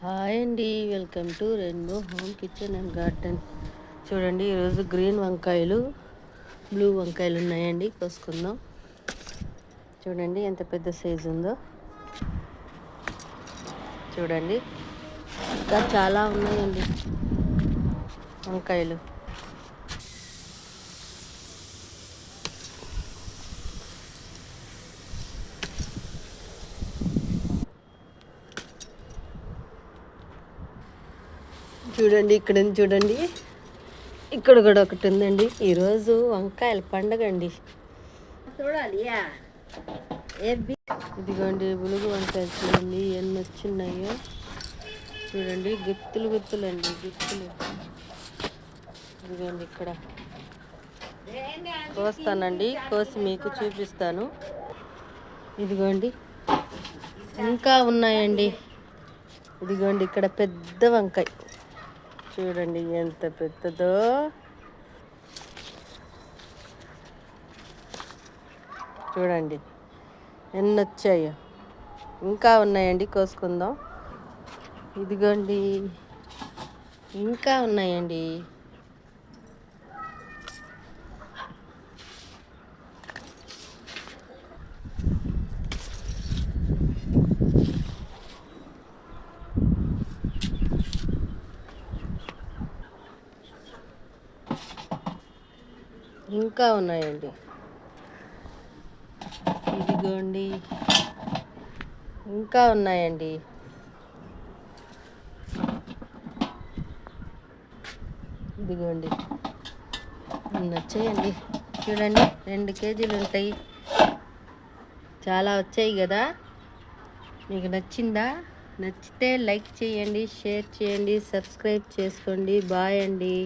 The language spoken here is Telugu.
హాయ్ అండి, welcome to rainbow home kitchen and garden. చూడండి, ఈరోజు గ్రీన్ వంకాయలు, బ్లూ వంకాయలు ఉన్నాయండి. కోసుకుందాం. చూడండి ఎంత పెద్ద సైజు ఉందో. చూడండి, ఇంకా చాలా ఉన్నాయండి వంకాయలు. చూడండి, ఇక్కడ చూడండి, ఇక్కడ కూడా ఒకటి ఉందండి. ఈరోజు వంకాయల పండగ అండి. చూడాలి. ఇదిగోండి బులుగు వంకాయలు. చూడండి ఎన్ని వచ్చిన్నాయో. చూడండి, గుత్తులు గుత్తులు అండి, గుత్తులు. ఇదిగోండి, ఇక్కడ కోస్తానండి, కోసి మీకు చూపిస్తాను. ఇదిగోండి, ఇంకా ఉన్నాయండి. ఇదిగోండి, ఇక్కడ పెద్ద వంకాయ. చూడండి ఎంత పెద్దదో. చూడండి ఎన్ని వచ్చాయో. ఇంకా ఉన్నాయండి, కోసుకుందాం. ఇదిగోండి, ఇంకా ఉన్నాయండి. ఇంకా ఉన్నాయండి. ఇదిగోండి, ఇంకా ఉన్నాయండి. ఇదిగోండి వచ్చాయండి. చూడండి 2 కేజీలు ఉంటాయి. చాలా వచ్చాయి కదా. మీకు నచ్చిందా? నచ్చితే లైక్ చేయండి, షేర్ చేయండి, సబ్స్క్రైబ్ చేసుకోండి. బాయ్ అండి.